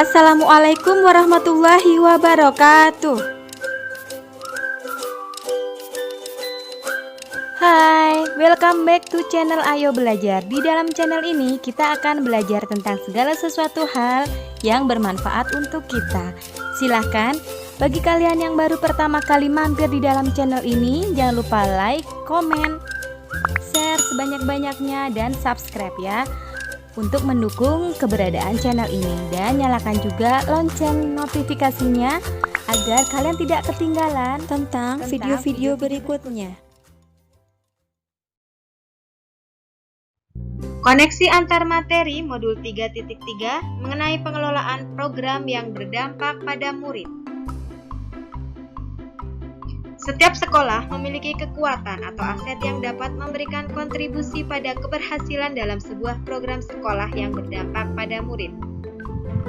Assalamualaikum warahmatullahi wabarakatuh. Hai, welcome back to channel Ayo Belajar. Di dalam channel ini kita akan belajar tentang segala sesuatu hal yang bermanfaat untuk kita. Silahkan, bagi kalian yang baru pertama kali mampir di dalam channel ini, jangan lupa like, komen, share sebanyak-banyaknya, dan subscribe ya, untuk mendukung keberadaan channel ini. Dan nyalakan juga lonceng notifikasinya agar kalian tidak ketinggalan tentang video-video berikutnya. Koneksi antar materi modul 3.3 mengenai pengelolaan program yang berdampak pada murid. Setiap sekolah memiliki kekuatan atau aset yang dapat memberikan kontribusi pada keberhasilan dalam sebuah program sekolah yang berdampak pada murid.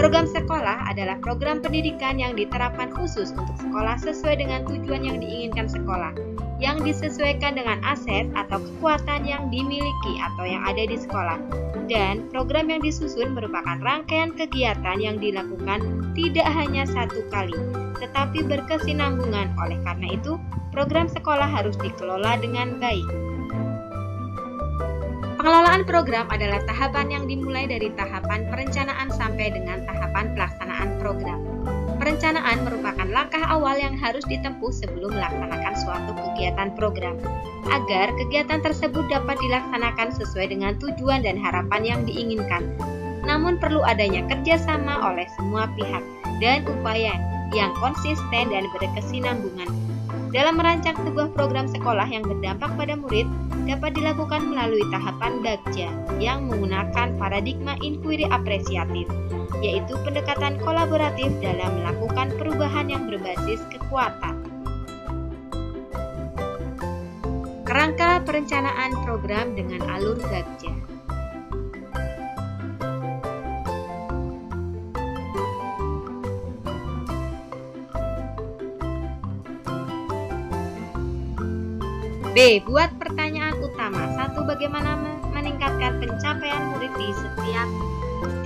Program sekolah adalah program pendidikan yang diterapkan khusus untuk sekolah sesuai dengan tujuan yang diinginkan sekolah, yang disesuaikan dengan aset atau kekuatan yang dimiliki atau yang ada di sekolah. Dan program yang disusun merupakan rangkaian kegiatan yang dilakukan tidak hanya satu kali, tetapi berkesinambungan. Oleh karena itu, program sekolah harus dikelola dengan baik. Pengelolaan program adalah tahapan yang dimulai dari tahapan perencanaan sampai dengan tahapan pelaksanaan program. Perencanaan merupakan langkah awal yang harus ditempuh sebelum melaksanakan suatu kegiatan program, agar kegiatan tersebut dapat dilaksanakan sesuai dengan tujuan dan harapan yang diinginkan. Namun perlu adanya kerjasama oleh semua pihak dan upaya yang konsisten dan berkesinambungan. Dalam merancang sebuah program sekolah yang berdampak pada murid, dapat dilakukan melalui tahapan bagja yang menggunakan paradigma inquiry apresiatif, yaitu pendekatan kolaboratif dalam melakukan perubahan yang berbasis kekuatan. Kerangka perencanaan program dengan alur bagja. B. Buat pertanyaan utama. 1. Bagaimana meningkatkan pencapaian murid di setiap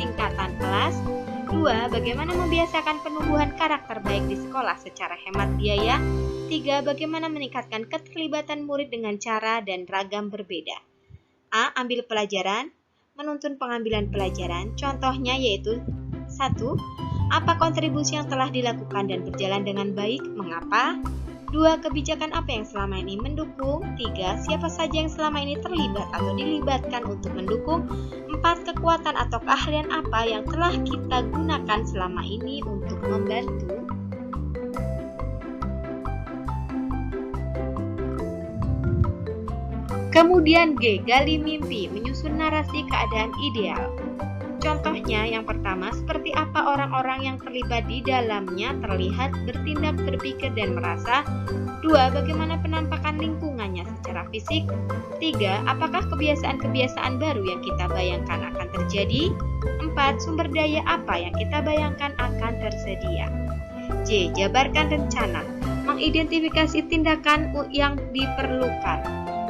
tingkatan kelas. 2. Bagaimana membiasakan penumbuhan karakter baik di sekolah secara hemat biaya. 3. Bagaimana meningkatkan keterlibatan murid dengan cara dan ragam berbeda. A. Ambil pelajaran. Menuntun pengambilan pelajaran. Contohnya yaitu 1. Apa kontribusi yang telah dilakukan dan berjalan dengan baik? Mengapa? 2. Kebijakan apa yang selama ini mendukung? 3. Siapa saja yang selama ini terlibat atau dilibatkan untuk mendukung? 4. Kekuatan atau keahlian apa yang telah kita gunakan selama ini untuk membantu? Kemudian G. Gali mimpi, menyusun narasi keadaan ideal. Contohnya yang pertama, seperti apa orang-orang yang terlibat di dalamnya terlihat, bertindak, berpikir, dan merasa. 2. Bagaimana penampakan lingkungannya secara fisik. 3. Apakah kebiasaan-kebiasaan baru yang kita bayangkan akan terjadi. 4. Sumber daya apa yang kita bayangkan akan tersedia. J. Jabarkan rencana, mengidentifikasi tindakan yang diperlukan.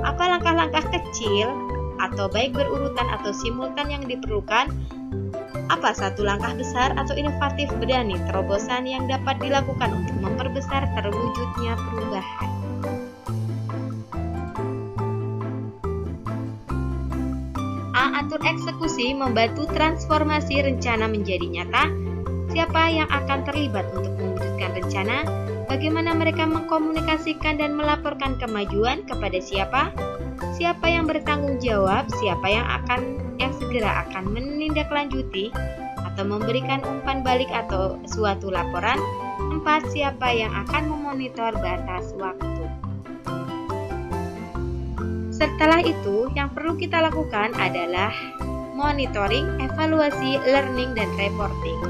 Apa langkah-langkah kecil atau baik berurutan atau simultan yang diperlukan? Apa satu langkah besar atau inovatif berani terobosan yang dapat dilakukan untuk memperbesar terwujudnya perubahan? A. Atur eksekusi, membantu transformasi rencana menjadi nyata. Siapa yang akan terlibat untuk mewujudkan rencana? Bagaimana mereka mengkomunikasikan dan melaporkan kemajuan kepada siapa? Siapa yang bertanggung jawab? Siapa yang segera akan menindaklanjuti atau memberikan umpan balik atau suatu laporan? 4. Siapa yang akan memonitor batas waktu? Setelah itu, yang perlu kita lakukan adalah monitoring, evaluasi, learning, dan reporting.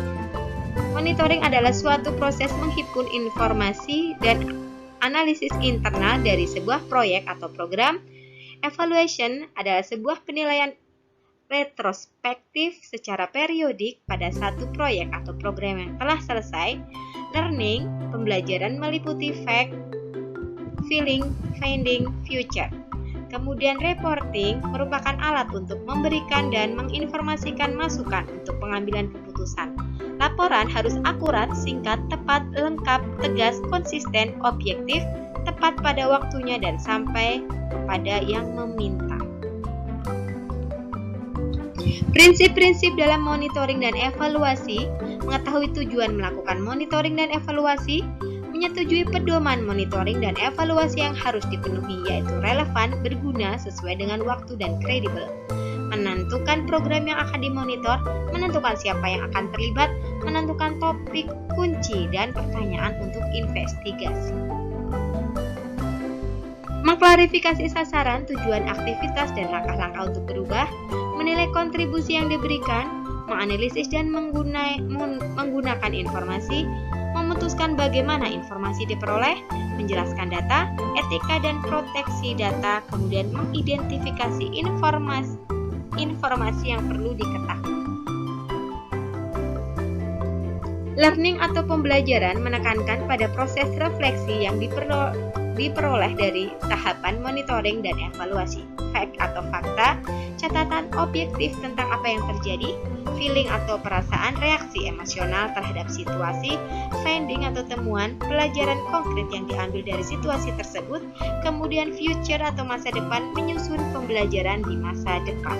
Monitoring adalah suatu proses menghimpun informasi dan analisis internal dari sebuah proyek atau program. Evaluation adalah sebuah penilaian retrospektif secara periodik pada satu proyek atau program yang telah selesai. Learning, pembelajaran meliputi fact, feeling, finding, future. Kemudian reporting merupakan alat untuk memberikan dan menginformasikan masukan untuk pengambilan keputusan. Laporan harus akurat, singkat, tepat, lengkap, tegas, konsisten, objektif, tepat pada waktunya, dan sampai pada yang meminta. Prinsip-prinsip dalam monitoring dan evaluasi: mengetahui tujuan melakukan monitoring dan evaluasi, menyetujui pedoman monitoring dan evaluasi yang harus dipenuhi, yaitu relevan, berguna, sesuai dengan waktu, dan kredibel. Menentukan program yang akan dimonitor, menentukan siapa yang akan terlibat, menentukan topik kunci dan pertanyaan untuk investigasi. Mengklarifikasi sasaran, tujuan aktivitas, dan langkah-langkah untuk berubah, menilai kontribusi yang diberikan, menganalisis dan menggunakan informasi, memutuskan bagaimana informasi diperoleh, menjelaskan data, etika dan proteksi data, kemudian mengidentifikasi informasi yang perlu diketahui. Learning atau pembelajaran menekankan pada proses refleksi yang diperoleh dari tahapan monitoring dan evaluasi. Fact atau fakta, catatan objektif tentang apa yang terjadi, feeling atau perasaan, reaksi emosional terhadap situasi, finding atau temuan, pelajaran konkret yang diambil dari situasi tersebut, kemudian future atau masa depan, menyusun pembelajaran di masa depan.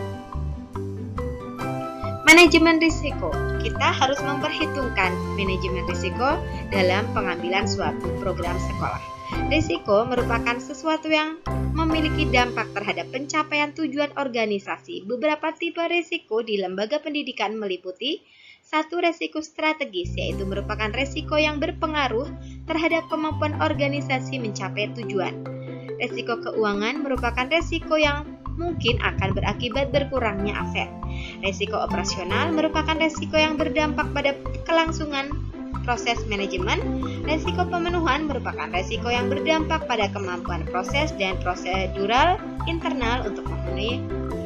Manajemen risiko. Kita harus memperhitungkan manajemen risiko dalam pengambilan suatu program sekolah. Risiko merupakan sesuatu yang memiliki dampak terhadap pencapaian tujuan organisasi. Beberapa tipe risiko di lembaga pendidikan meliputi: 1. Risiko strategis, yaitu merupakan risiko yang berpengaruh terhadap kemampuan organisasi mencapai tujuan. Risiko keuangan merupakan risiko yang mungkin akan berakibat berkurangnya aset. Risiko operasional merupakan risiko yang berdampak pada kelangsungan proses manajemen. Risiko pemenuhan merupakan risiko yang berdampak pada kemampuan proses dan prosedural internal untuk memenuhi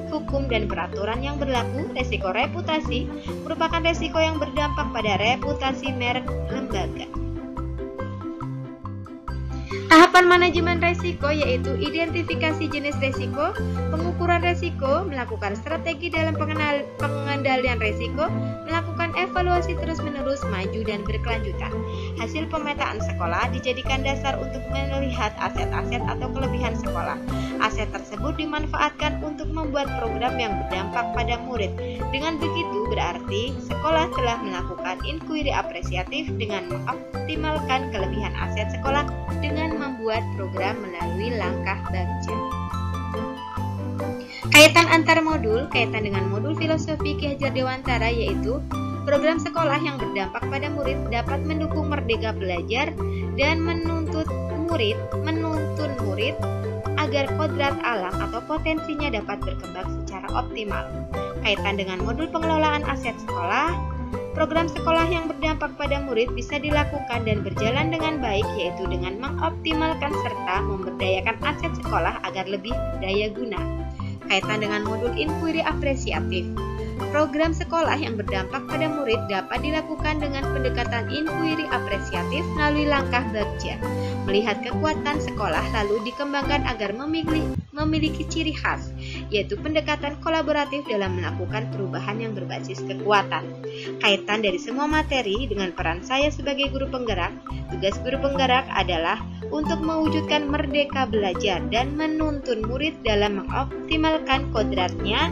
hukum dan peraturan yang berlaku. Risiko reputasi merupakan risiko yang berdampak pada reputasi merek lembaga. Tahapan manajemen risiko yaitu identifikasi jenis risiko, pengukuran risiko, melakukan strategi dalam pengendalian risiko, melakukan evaluasi terus-menerus, maju dan berkelanjutan. Hasil pemetaan sekolah dijadikan dasar untuk melihat aset-aset atau kelebihan sekolah. Aset tersebut dimanfaatkan untuk membuat program yang berdampak pada murid. Dengan begitu berarti sekolah telah melakukan inquiry apresiatif dengan mengoptimalkan kelebihan aset sekolah dengan membuat program melalui langkah bagja. Kaitan antar modul, kaitan dengan modul filosofi Ki Hajar Dewantara yaitu program sekolah yang berdampak pada murid dapat mendukung merdeka belajar dan menuntun murid agar kodrat alam atau potensinya dapat berkembang secara optimal. Kaitan dengan modul pengelolaan aset sekolah, program sekolah yang berdampak pada murid bisa dilakukan dan berjalan dengan baik, yaitu dengan mengoptimalkan serta memberdayakan aset sekolah agar lebih daya guna. Kaitan dengan modul inquiry apresiatif, program sekolah yang berdampak pada murid dapat dilakukan dengan pendekatan inquiry apresiatif melalui langkah bagja. Melihat kekuatan sekolah lalu dikembangkan agar memiliki ciri khas, yaitu pendekatan kolaboratif dalam melakukan perubahan yang berbasis kekuatan. Kaitan dari semua materi dengan peran saya sebagai guru penggerak, tugas guru penggerak adalah untuk mewujudkan merdeka belajar dan menuntun murid dalam mengoptimalkan kodratnya.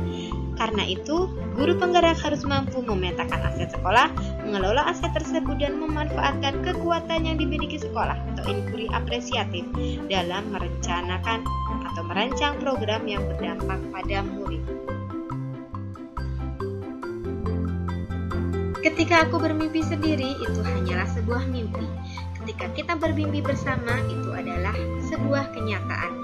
Karena itu, guru penggerak harus mampu memetakan aset sekolah, mengelola aset tersebut dan memanfaatkan kekuatan yang dimiliki sekolah atau inquiry apresiatif dalam merencanakan atau merancang program yang berdampak pada murid. Ketika aku bermimpi sendiri, itu hanyalah sebuah mimpi. Ketika kita bermimpi bersama, itu adalah sebuah kenyataan.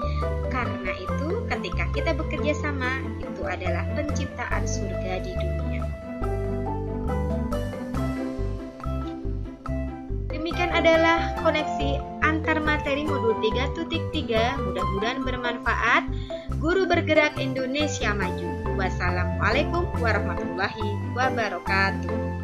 Karena itu, ketika kita bekerja sama, itu adalah penciptaan surga di dunia. Demikian adalah koneksi antar materi modul 3.3. Mudah-mudahan bermanfaat. Guru bergerak Indonesia maju. Wassalamualaikum warahmatullahi wabarakatuh.